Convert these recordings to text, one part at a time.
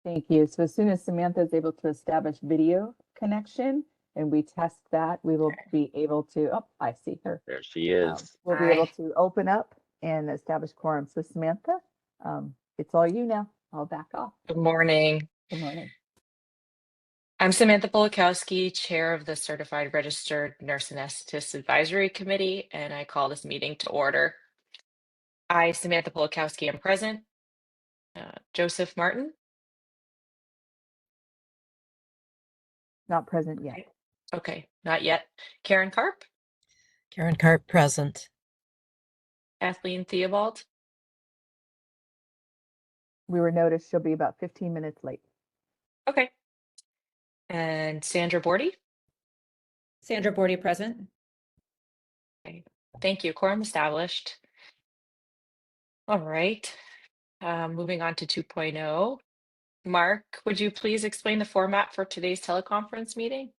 Thank you. So as soon as Samantha is able to establish video connection and we test that, we will be able to, oh, I see her. There she is. We'll be able to open up and establish quorum. So Samantha, it's all you now. I'll back off. Good morning. Good morning. I'm Samantha Polakowski, Chair of the Certified Registered Nurse Anesthetist Advisory Committee, and I call this meeting to order. I, Samantha Polakowski, am present. Joseph Martin? Not present yet. Okay, not yet. Karen Karp? Karen Karp, present. Kathleen Theobald? We were noticed she'll be about 15 minutes late. Okay. And Sandra Bordy? Sandra Bordy, present. Okay. Thank you. Quorum established. All right. Moving on to 2.0. Mark, would you please explain the format for today's teleconference meeting?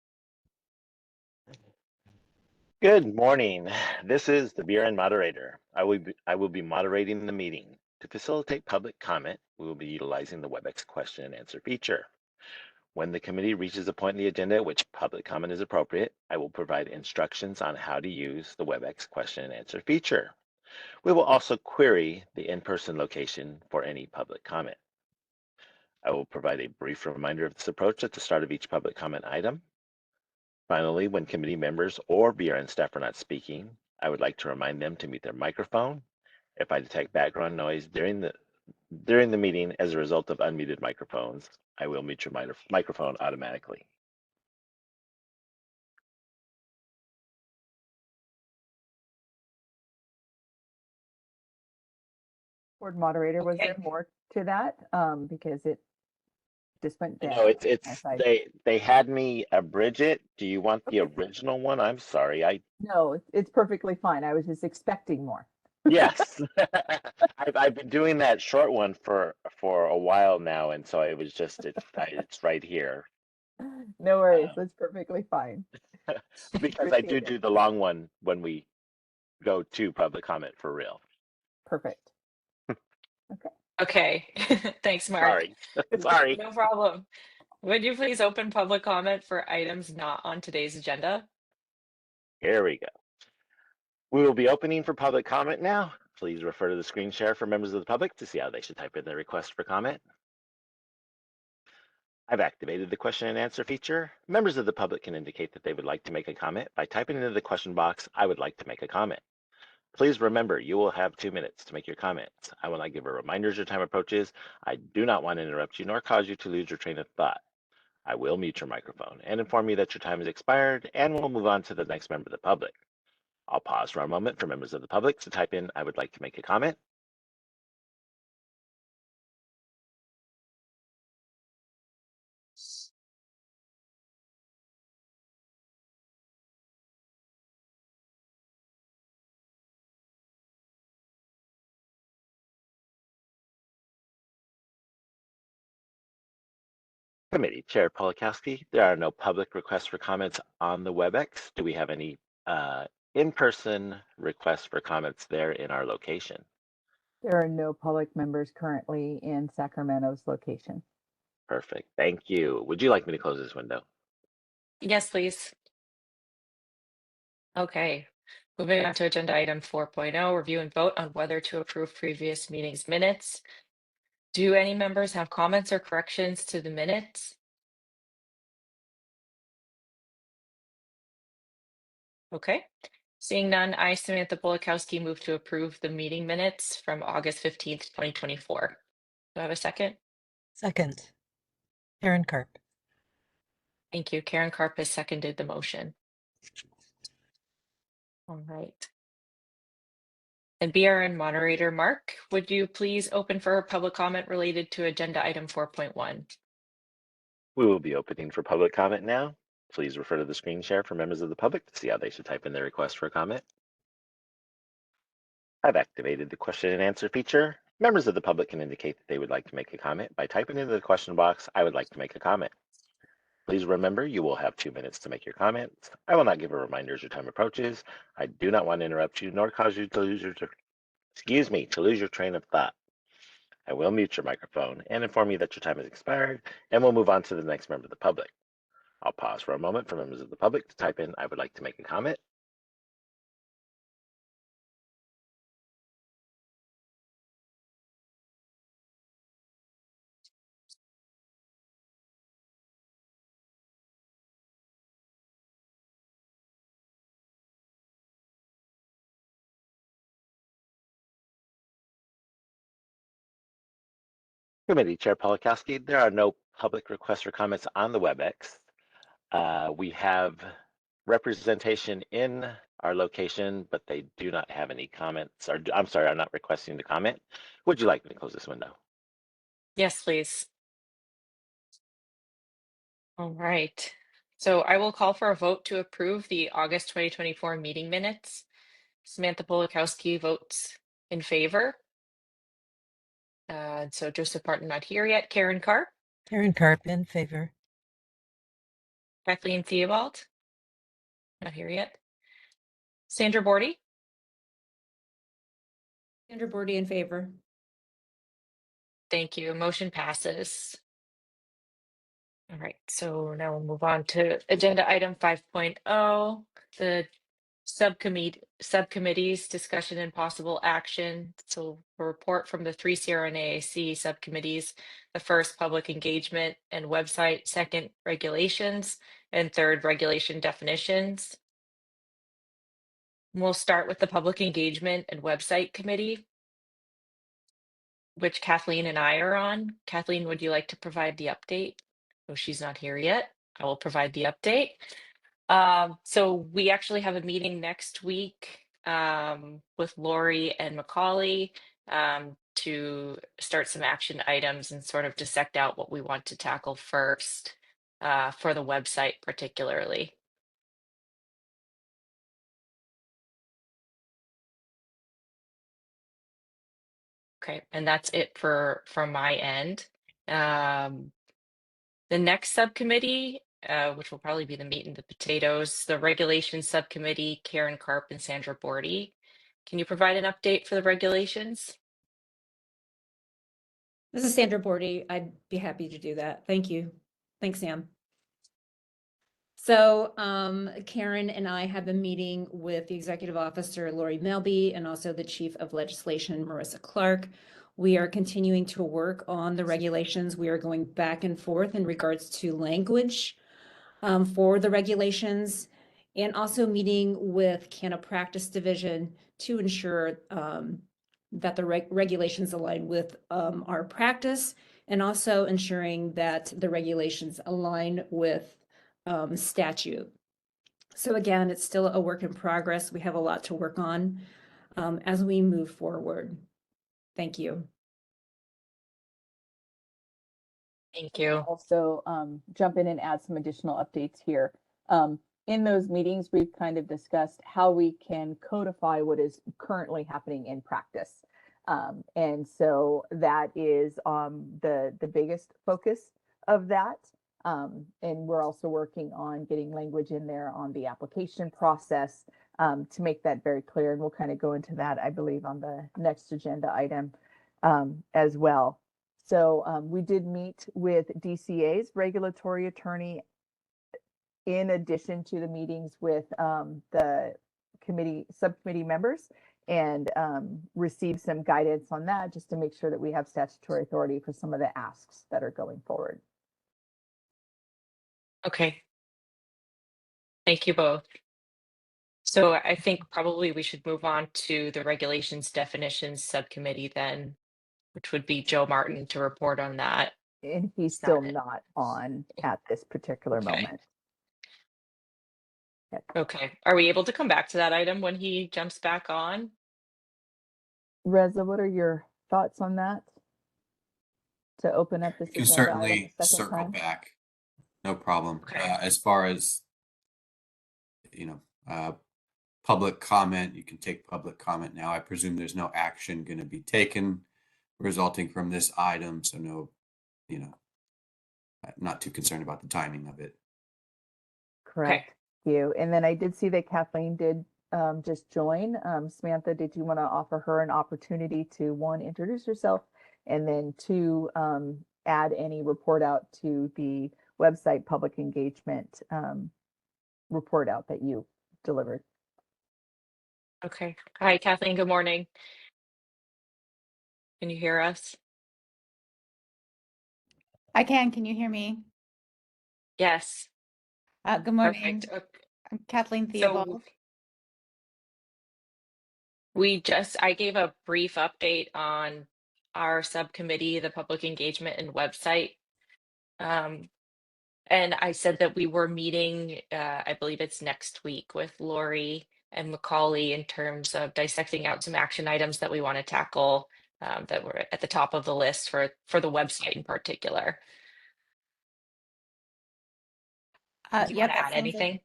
Good morning. This is the BRN moderator. I will be moderating the meeting. To facilitate public comment, we will be utilizing the WebEx question and answer feature. When the committee reaches a point in the agenda at which public comment is appropriate, I will provide instructions on how to use the WebEx question and answer feature. We will also query the in-person location for any public comment. I will provide a brief reminder of this approach at the start of each public comment item. Finally, when committee members or BRN staff are not speaking, I would like to remind them to mute their microphone. If I detect background noise during the meeting as a result of unmuted microphones, I will mute your microphone automatically. Board moderator, was there more to that? Because it just went down. No, they had me abridge it. Do you want the original one? I'm sorry. No, it's perfectly fine. I was just expecting more. Yes. I've been doing that short one for a while now, and so it was just it's right here. No worries, that's perfectly fine. Because I do the long one when we go to public comment for real. Perfect. Okay. Thanks, Mark. Sorry. No problem. Would you please open public comment for items not on today's agenda? Here we go. We will be opening for public comment now. Please refer to the screen share for members of the public to see how they should type in their request for comment. I've activated the question and answer feature. Members of the public can indicate that they would like to make a comment by typing into the question box, "I would like to make a comment." Please remember, you will have 2 minutes to make your comments. I will not give a reminder as your time approaches. I do not want to interrupt you nor cause you to lose your train of thought. I will mute your microphone and inform you that your time has expired, and we'll move on to the next member of the public. I'll pause for a moment for members of the public to type in, "I would like to make a comment." Committee Chair Polakowski, there are no public requests for comments on the WebEx. Do we have any in-person requests for comments there in our location? There are no public members currently in Sacramento's location. Perfect. Thank you. Would you like me to close this window? Yes, please. Okay. Moving on to agenda item 4.0, review and vote on whether to approve previous meetings minutes. Do any members have comments or corrections to the minutes? Okay. Seeing none, I, Samantha Polakowski, move to approve the meeting minutes from August 15th, 2024. Do I have a second? Second. Karen Karp. Thank you. Karen Karp has seconded the motion. All right. And BRN moderator Mark, would you please open for public comment related to agenda item 4.1? We will be opening for public comment now. Please refer to the screen share for members of the public to see how they should type in their request for a comment. I've activated the question and answer feature. Members of the public can indicate that they would like to make a comment by typing into the question box, "I would like to make a comment." Please remember, you will have 2 minutes to make your comments. I will not give a reminder as your time approaches. I do not want to interrupt you nor cause you to lose your train of thought. I will mute your microphone and inform you that your time has expired, and we'll move on to the next member of the public. I'll pause for a moment for members of the public to type in, I would like to make a comment. Committee Chair Polakowski, there are no public requests for comments on the WebEx. We have representation in our location, but they do not have any comments, or I'm sorry, are not requesting to comment. Would you like me to close this window? Yes, please. All right. So I will call for a vote to approve the August 2024 meeting minutes. Samantha Polakowski votes in favor. So Joseph Martin not here yet. Karen Carr, Karen Carp in favor. Kathleen Theobald, not here yet. Sandra Bordy, Sandra Bordy in favor. thank you. Motion passes. All right, so now we'll move on to agenda item 5.0, the subcommittees discussion and possible action. So a report from the 3 CRNAAC subcommittees, the first public engagement and website, second regulations, and third regulation definitions. We'll start with the public engagement and website committee, which Kathleen and I are on. Kathleen, would you like to provide the update? Oh, she's not here yet. I will provide the update. So we actually have a meeting next week with Lori and Macaulay to start some action items and sort of dissect out what we want to tackle first for the website particularly. Okay, and that's it from my end. The next subcommittee, which will probably be the meat and the potatoes, the regulations subcommittee, Karen Carp and Sandra Bordy. Can you provide an update for the regulations? This is Sandra Bordy. I'd be happy to do that. Thank you. Thanks, Sam. So Karen and I have been meeting with the executive officer, Lori Melby, and also the chief of legislation, Marissa Clark. We are continuing to work on the regulations. We are going back and forth in regards to language for the regulations, and also meeting with Canna Practice Division to ensure that the regulations align with our practice, and also ensuring that the regulations align with statute. So again, it's still a work in progress. We have a lot to work on as we move forward. Thank you. Thank you. Also jump in and add some additional updates here. In those meetings, we've kind of discussed how we can codify what is currently happening in practice. And so that is the biggest focus of that. And we're also working on getting language in there on the application process to make that very clear. And we'll kind of go into that, I believe, on the next agenda item as well. So we did meet with DCA's regulatory attorney in addition to the meetings with the subcommittee members, and received some guidance on that just to make sure that we have statutory authority for some of the asks that are going forward. Okay. Thank you both. So I think probably we should move on to the regulations definitions subcommittee then, which would be Joe Martin to report on that. And he's It's still not- not on at this particular Okay. moment. Yep. Okay. Are we able to come back to that item when he jumps back on? Reza, what are your thoughts on that? To open up this You can agenda item certainly a second circle time? back. No problem. Okay. As far as, public comment, you can take public comment now. I presume there's no action going to be taken resulting from this item. So no, not too concerned about the timing of it. Correct. You. And then I did see that Kathleen did just joined. Samantha, did you want to offer her an opportunity to, one, introduce herself, and then two, add any report out to the website public engagement report out that you delivered? Okay. Hi, Kathleen. Good morning. Can you hear us? I can. Can you hear me? Yes. Good morning. Perfect. Okay. I'm Kathleen So Theobald. I gave a brief update on our subcommittee, the public engagement and website. And I said that we were meeting, I believe it's next week, with Lori and Macaulay in terms of dissecting out some action items that we want to tackle that were at the top of the list for the website in particular. Do you want to add anything?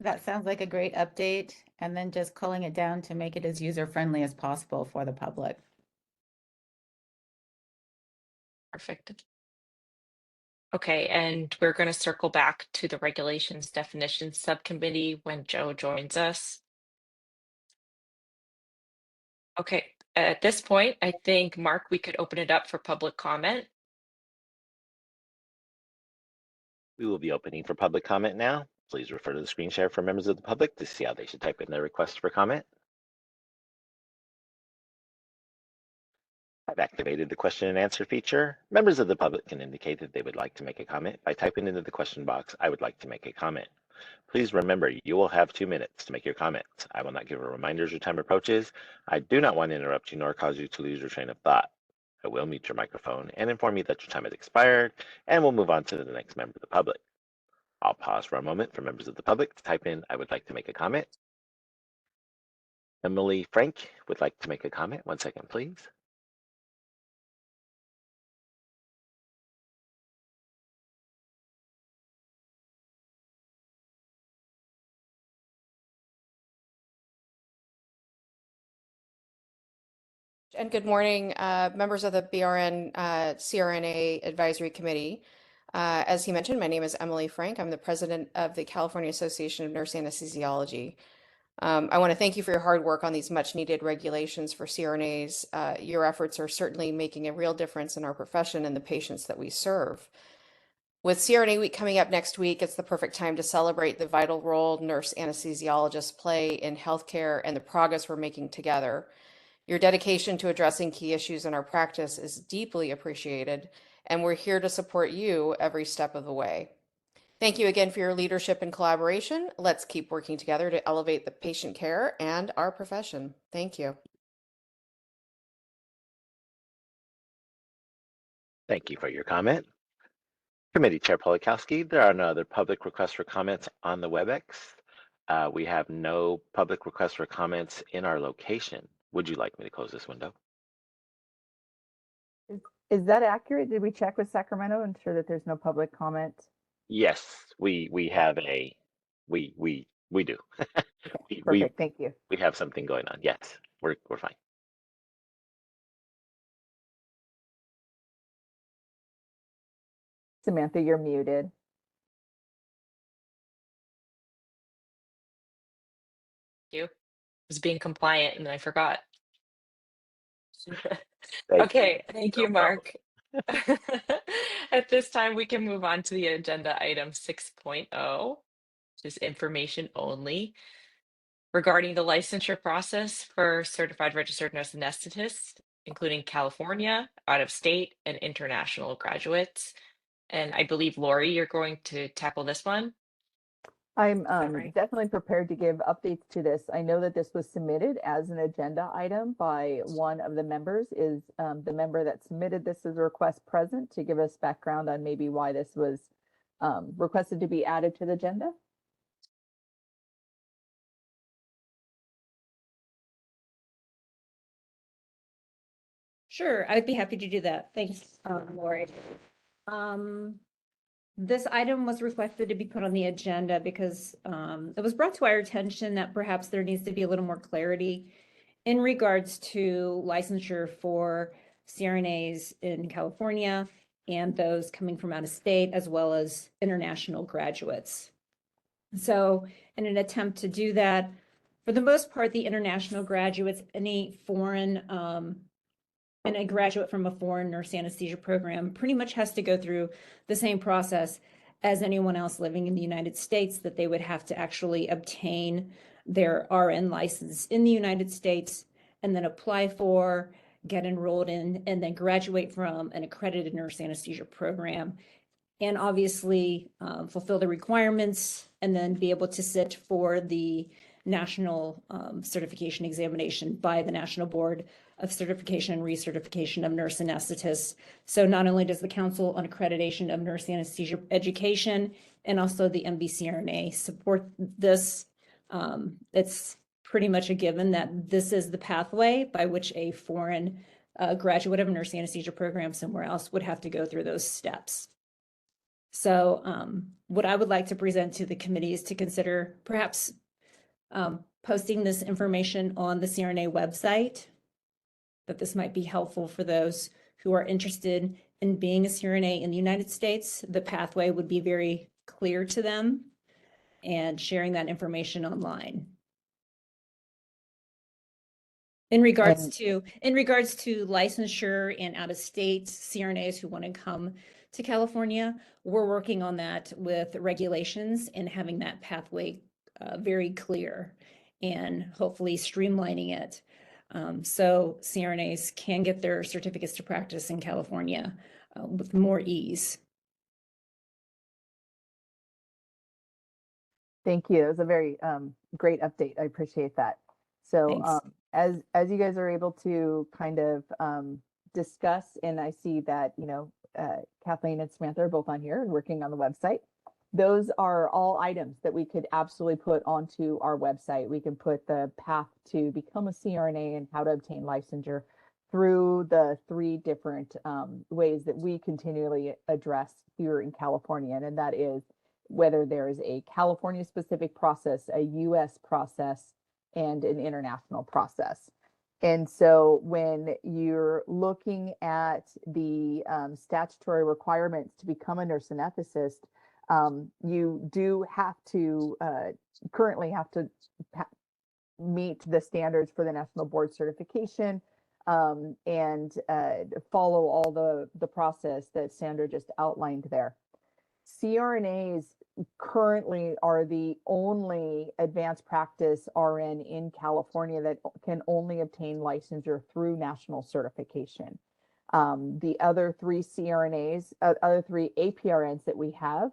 That sounds like a great update. And then just culling it down to make it as user-friendly as possible for the public. Perfect. Okay, and we're going to circle back to the regulations definitions subcommittee when Joe joins us. Okay, at this point, I think, Mark, we could open it up for public comment. We will be opening for public comment now. Please refer to the screen share for members of the public to see how they should type in their request for comment. I've activated the question and answer feature. Members of the public can indicate that they would like to make a comment by typing into the question box, "I would like to make a comment." Please remember, you will have 2 minutes to make your comments. I will not give a reminder as your time approaches. I do not want to interrupt you nor cause you to lose your train of thought. I will mute your microphone and inform you that your time has expired, and we'll move on to the next member of the public. I'll pause for a moment for members of the public to type in, "I would like to make a comment." Emily Frank would like to make a comment. 1 second, please. And good morning, members of the BRN CRNA Advisory Committee. As he mentioned, my name is Emily Frank. I'm the president of the California Association of Nurse Anesthesiology. I want to thank you for your hard work on these much needed regulations for CRNAs. Your efforts are certainly making a real difference in our profession and the patients that we serve. With CRNA Week coming up next week, it's the perfect time to celebrate the vital role nurse anesthesiologists play in healthcare and the progress we're making together. Your dedication to addressing key issues in our practice is deeply appreciated, and we're here to support you every step of the way. Thank you again for your leadership and collaboration. Let's keep working together to elevate the patient care and our profession. Thank you. Thank you for your comment. Committee Chair Polakowski, there are no other public requests for comments on the WebEx. We have no public requests for comments in our location. Would you like me to close this window? Is that accurate? Did we check with Sacramento and ensure that there's no public comment? Yes, we have a we do. Okay, perfect. Thank you. We have something going on. Yes, we're fine. Samantha, you're muted. You was being compliant and I forgot. Thank Okay, you. thank No you, problem. Mark. At this time, we can move on to the agenda item 6.0, which is information only regarding the licensure process for certified registered nurse anesthetists, including California, out of state, and international graduates. And I believe, Lori, you're going to tackle this one. I'm right? definitely prepared to give updates to this. I know that this was submitted as an agenda item by one of the members. Is the member that submitted this as a request present to give us background on maybe why this was requested to be added to the agenda? Sure, I'd be happy to do that. Thanks, Lori. This item was requested to be put on the agenda because it was brought to our attention that perhaps there needs to be a little more clarity in regards to licensure for CRNAs in California and those coming from out of state, as well as international graduates. So in an attempt to do that, For the most part, the international graduates, any foreign, and a graduate from a foreign nurse anesthesia program pretty much has to go through the same process as anyone else living in the United States, that they would have to actually obtain their RN license in the United States and then apply for, get enrolled in, and then graduate from an accredited nurse anesthesia program. And obviously fulfill the requirements and then be able to sit for the national certification examination by the National Board of Certification and Recertification of Nurse Anesthetists. So not only does the Council on Accreditation of Nurse Anesthesia Education and also the MBCRNA support this, it's pretty much a given that this is the pathway by which a foreign graduate of a nurse anesthesia program somewhere else would have to go through those steps. So what I would like to present to the committee is to consider perhaps posting this information on the CRNA website, that this might be helpful for those who are interested in being a CRNA in the United States. The pathway would be very clear to them, and sharing that information online. In regards to licensure and out-of-state CRNAs who want to come to California, we're working on that with regulations and having that pathway very clear and hopefully streamlining it. So CRNAs can get their certificates to practice in California with more ease. Thank you. It was a very great update. I appreciate that. So as you guys are able to kind of discuss, and I see that, you know, Kathleen and Samantha are both on here and working on the website. Those are all items that we could absolutely put onto our website. We can put the path to become a CRNA and how to obtain licensure through the 3 different ways that we continually address here in California. And that is whether there is a California specific process, a US process, and an international process. And so when you're looking at the statutory requirements to become a nurse anesthetist, you do have to currently have to meet the standards for the National Board certification and follow all the process that Sandra just outlined there. CRNAs currently are the only advanced practice RN in California that can only obtain licensure through national certification. The other 3 CRNAs, other 3 APRNs that we have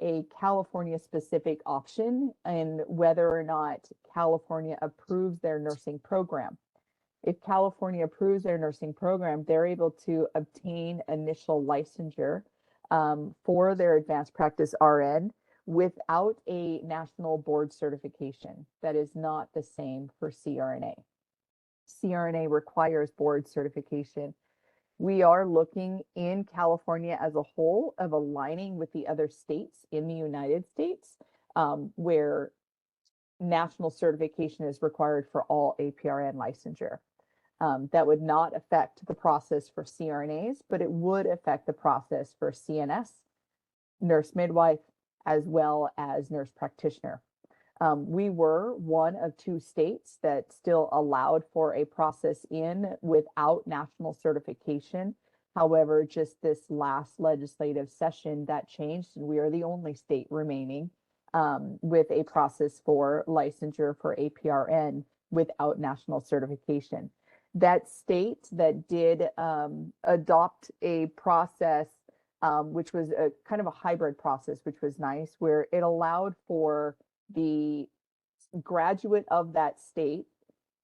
a California specific option in whether or not California approves their nursing program. If California approves their nursing program, they're able to obtain initial licensure for their advanced practice RN without a national board certification. That is not the same for CRNA. CRNA requires board certification. We are looking in California as a whole of aligning with the other states in the United States where national certification is required for all APRN licensure. That would not affect the process for CRNAs, but it would affect the process for CNS, nurse midwife, as well as nurse practitioner. We were one of 2 states that still allowed for a process in without national certification. However, just this last legislative session that changed, and we are the only state remaining with a process for licensure for APRN without national certification. That state that did adopt a process, which was a kind of a hybrid process, which was nice, where it allowed for the graduate of that state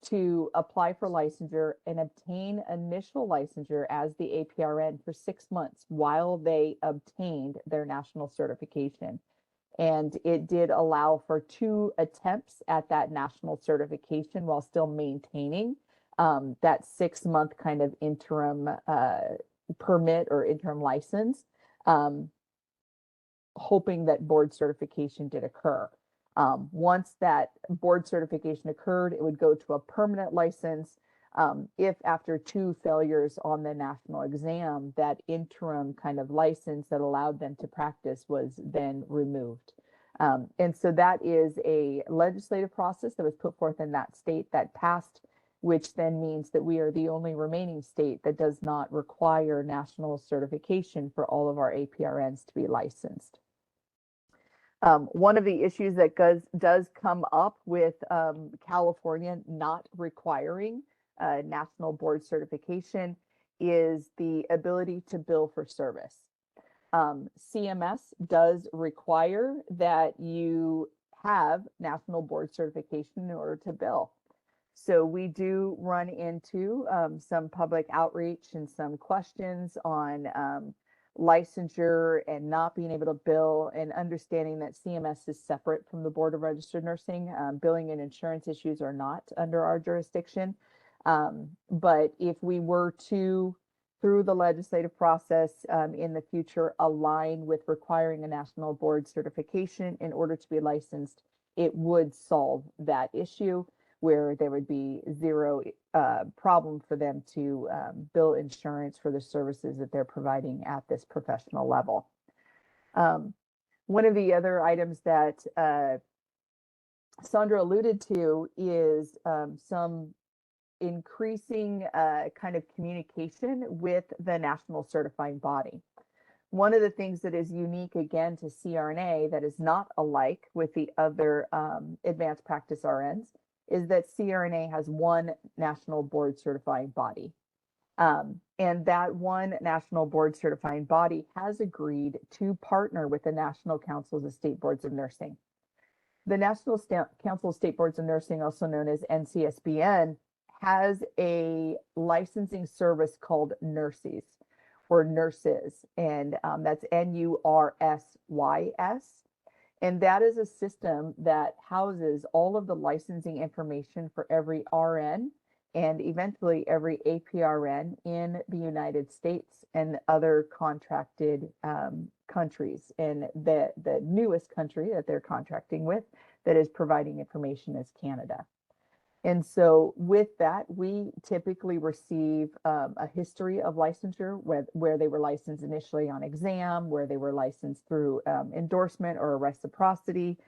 to apply for licensure and obtain initial licensure as the APRN for 6 months while they obtained their national certification. And it did allow for 2 attempts at that national certification while still maintaining that 6-month kind of interim permit or interim license, hoping that board certification did occur. Once that board certification occurred, it would go to a permanent license. If after 2 failures on the national exam, that interim kind of license that allowed them to practice was then removed. And so that is a legislative process that was put forth in that state that passed, which then means that we are the only remaining state that does not require national certification for all of our APRNs to be licensed. One of the issues that does come up with California not requiring national board certification is the ability to bill for service. CMS does require that you have national board certification in order to bill. So we do run into some public outreach and some questions on licensure and not being able to bill, and understanding that CMS is separate from the Board of Registered Nursing. Billing and insurance issues are not under our jurisdiction. But if we were to, through the legislative process in the future, align with requiring a national board certification in order to be licensed, it would solve that issue, where there would be zero problem for them to bill insurance for the services that they're providing at this professional level. One of the other items that Sandra alluded to is some increasing kind of communication with the national certifying body. One of the things that is unique, again, to CRNA that is not alike with the other advanced practice RNs is that CRNA has one national board certifying body. And that one national board certifying body has agreed to partner with the National Councils of State Boards of Nursing. The National Council of State Boards of Nursing, also known as NCSBN, has a licensing service called Nurses, or Nurses, and that's NURSYS. And that is a system that houses all of the licensing information for every RN and eventually every APRN in the United States and other contracted countries. And the newest country that they're contracting with that is providing information is Canada. And so with that, we typically receive a history of licensure, where they were licensed initially on exam, where they were licensed through endorsement or reciprocity,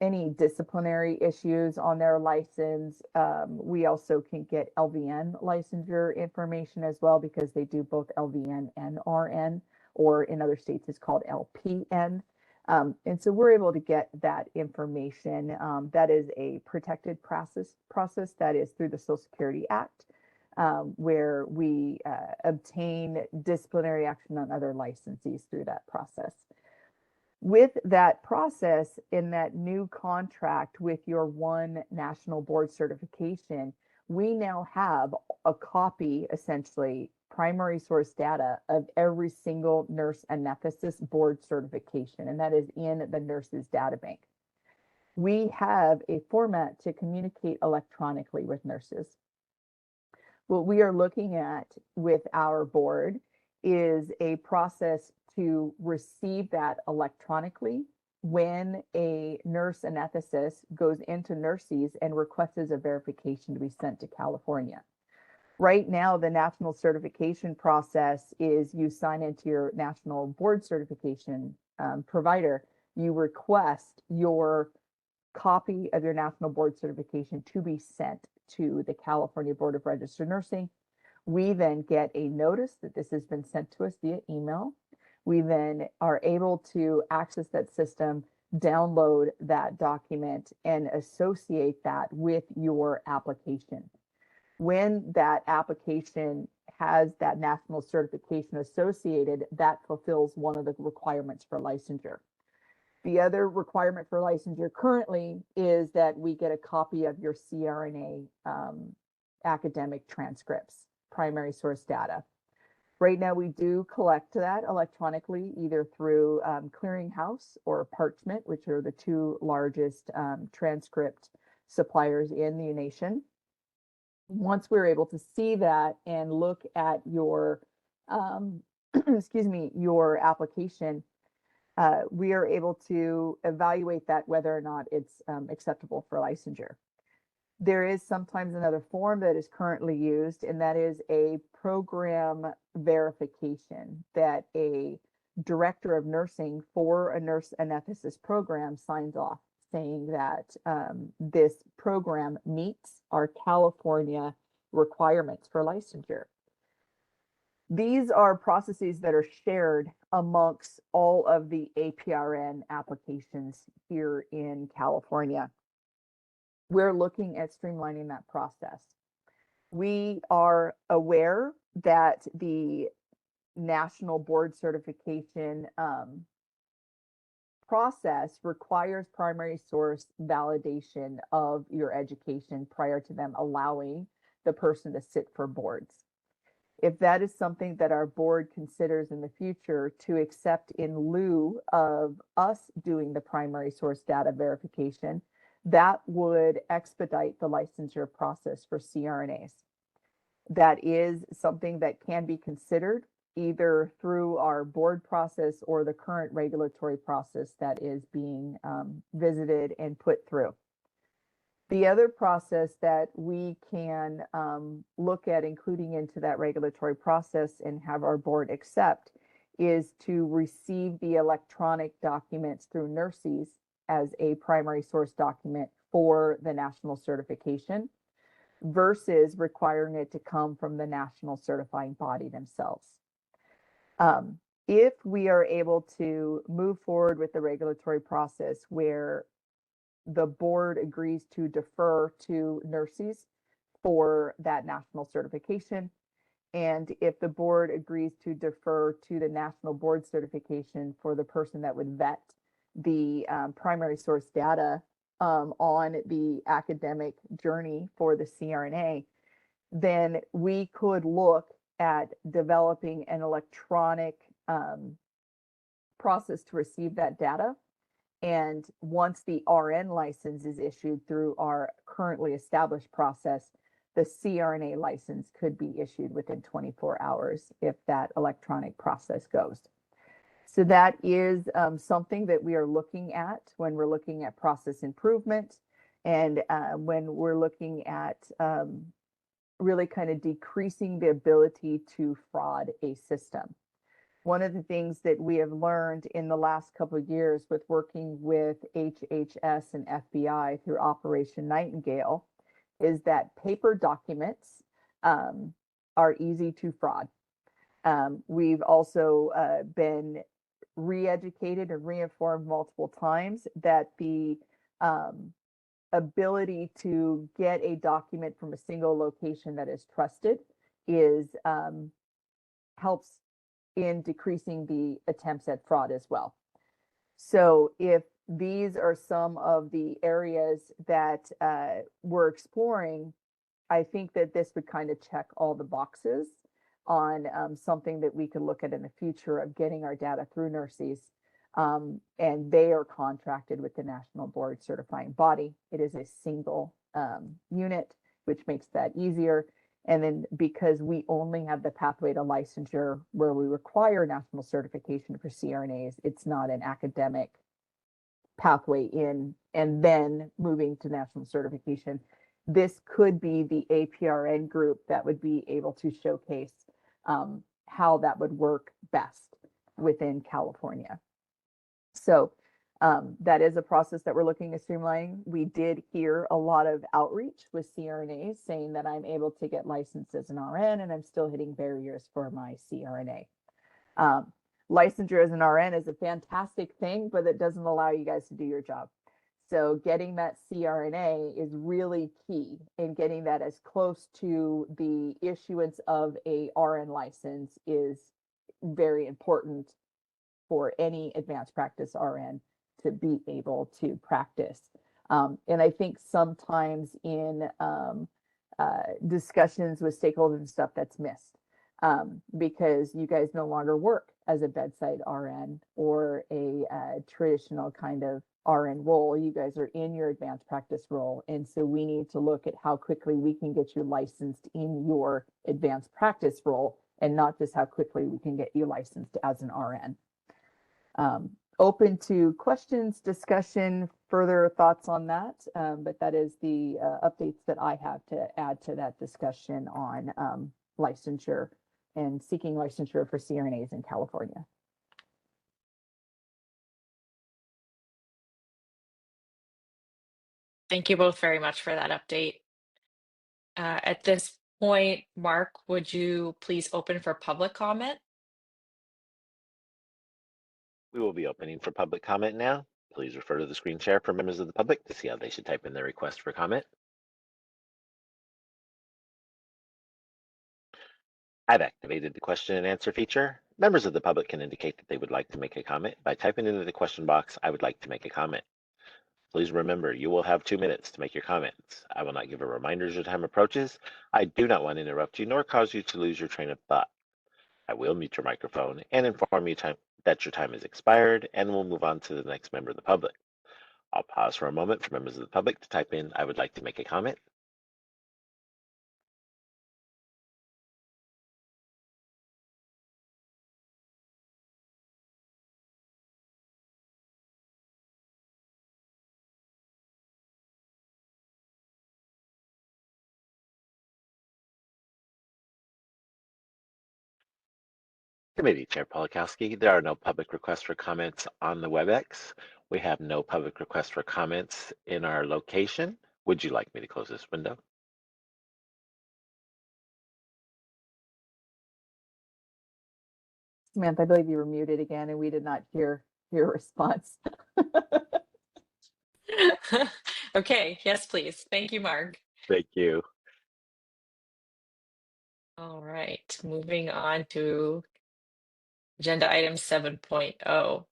any disciplinary issues on their license. We also can get LVN licensure information as well, because they do both LVN and RN, or in other states it's called LPN. And so we're able to get that information. That is a protected process that is through the Social Security Act, where we obtain disciplinary action on other licensees through that process. With that process, in that new contract with your one national board certification, we now have a copy, essentially, primary source data of every single nurse anesthetist board certification, and that is in the nurses data bank. We have a format to communicate electronically with nurses. What we are looking at with our board is a process to receive that electronically when a nurse anesthetist goes into Nurses and requests a verification to be sent to California. Right now, the national certification process is you sign into your national board certification provider, you request your copy of your national board certification to be sent to the California Board of Registered Nursing. We then get a notice that this has been sent to us via email. We then are able to access that system, download that document, and associate that with your application. When that application has that national certification associated, that fulfills one of the requirements for licensure. The other requirement for licensure currently is that we get a copy of your CRNA academic transcripts, primary source data. Right now, we do collect that electronically, either through Clearinghouse or Parchment, which are the two largest transcript suppliers in the nation. Once we're able to see that and look at your, excuse me, your application, we are able to evaluate that whether or not it's acceptable for licensure. There is sometimes another form that is currently used, and that is a program verification that a director of nursing for a nurse anesthetist program signs off saying that this program meets our California requirements for licensure. These are processes that are shared amongst all of the APRN applications here in California. We're looking at streamlining that process. We are aware that the national board certification process requires primary source validation of your education prior to them allowing the person to sit for boards. If that is something that our board considers in the future to accept in lieu of us doing the primary source data verification, that would expedite the licensure process for CRNAs. That is something that can be considered either through our board process or the current regulatory process that is being visited and put through. The other process that we can look at including into that regulatory process and have our board accept is to receive the electronic documents through NERCES as a primary source document for the national certification versus requiring it to come from the national certifying body themselves. If we are able to move forward with the regulatory process where the board agrees to defer to NERCES for that national certification, and if the board agrees to defer to the national board certification for the person that would vet the primary source data on the academic journey for the CRNA, then we could look at developing an electronic process to receive that data. And once the RN license is issued through our currently established process, the CRNA license could be issued within 24 hours if that electronic process goes. So that is something that we are looking at when we're looking at process improvement and when we're looking at really kind of decreasing the ability to fraud a system. One of the things that we have learned in the last couple of years with working with HHS and FBI through Operation Nightingale is that paper documents are easy to fraud. We've also been re-educated and reinformed multiple times that the ability to get a document from a single location that is trusted is helps in decreasing the attempts at fraud as well. So if these are some of the areas that we're exploring, I think that this would kind of check all the boxes on something that we could look at in the future of getting our data through NERCES. And they are contracted with the National Board Certifying Body. It is a single unit, which makes that easier. And then because we only have the pathway to licensure where we require national certification for CRNAs, it's not an academic pathway in and then moving to national certification. This could be the APRN group that would be able to showcase how that would work best within California. So that is a process that we're looking to streamline. We did hear a lot of outreach with CRNAs saying that I'm able to get licensed as an RN and I'm still hitting barriers for my CRNA. Licensure as an RN is a fantastic thing, but it doesn't allow you guys to do your job. So getting that CRNA is really key in getting that as close to the issuance of a RN license is very important for any advanced practice RN to be able to practice. And I think sometimes in discussions with stakeholders and stuff that's missed because you guys no longer work as a bedside RN or a traditional kind of RN role. You guys are in your advanced practice role. And so we need to look at how quickly we can get you licensed in your advanced practice role and not just how quickly we can get you licensed as an RN. Open to questions, discussion, further thoughts on that. But that is the updates that I have to add to that discussion on licensure and seeking licensure for CRNAs in California. Thank you both very much for that update. At this point, Mark, would you please open for public comment? We will be opening for public comment now. Please refer to the screen share for members of the public to see how they should type in their request for comment. I've activated the question and answer feature. Members of the public can indicate that they would like to make a comment by typing into the question box, "I would like to make a comment." Please remember, you will have 2 minutes to make your comments. I will not give a reminder as your time approaches. I do not want to interrupt you nor cause you to lose your train of thought. I will mute your microphone and inform you that your time has expired, and we'll move on to the next member of the public. I'll pause for a moment for members of the public to type in, "I would like to make a comment." Committee Chair Polakowski, there are no public requests for comments on the WebEx. We have no public requests for comments in our location. Would you like me to close this window? Samantha, I believe you were muted again and we did not hear your response. Okay, yes, please. Thank you, Mark. Thank you. All right, moving on to agenda item 7.0.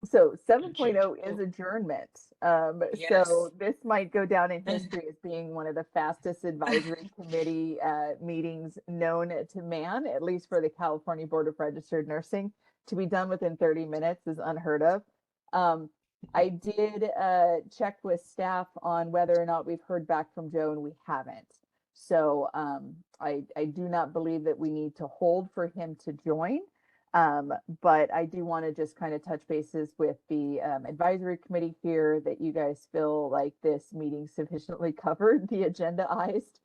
So 7.0 is adjournment. Yes. So this might go down in history as being one of the fastest advisory committee meetings known to man, at least for the California Board of Registered Nursing. To be done within 30 minutes is unheard of. I did check with staff on whether or not we've heard back from Joe, and we haven't. So I do not believe that we need to hold for him to join. But I do want to just kind of touch bases with the advisory committee here that you guys feel like this meeting sufficiently covered the agendaized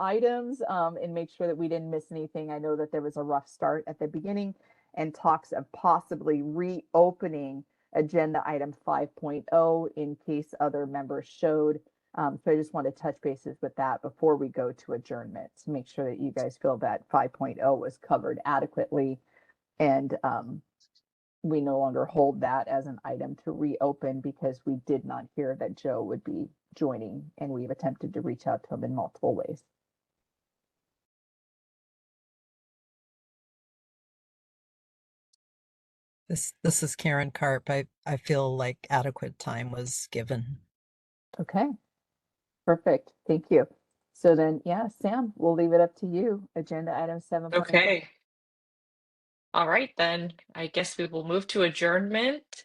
items and make sure that we didn't miss anything. I know that there was a rough start at the beginning and talks of possibly reopening agenda item 5.0 in case other members showed. So I just want to touch bases with that before we go to adjournment to make sure that you guys feel that 5.0 was covered adequately. And we no longer hold that as an item to reopen because we did not hear that Joe would be joining, and we've attempted to reach out to him in multiple ways. This is Karen Karp. I feel like adequate time was given. Okay, perfect. Thank you. So then, yeah, Sam, we'll leave it up to you. Agenda item 7.0. Okay. All right, then I guess we will move to adjournment.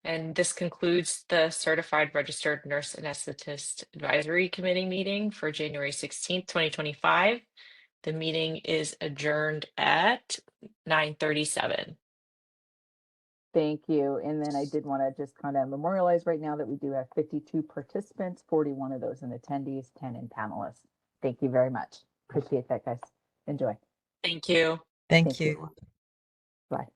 And this concludes the Certified Registered Nurse Anesthetist Advisory Committee meeting for January 16th, 2025. The meeting is adjourned at 9:37. Thank you. And then I did want to just kind of memorialize right now that we do have 52 participants, 41 of those in attendees, 10 in panelists. Thank you very much. Appreciate that, guys. Enjoy. Thank you. Thank you. Bye.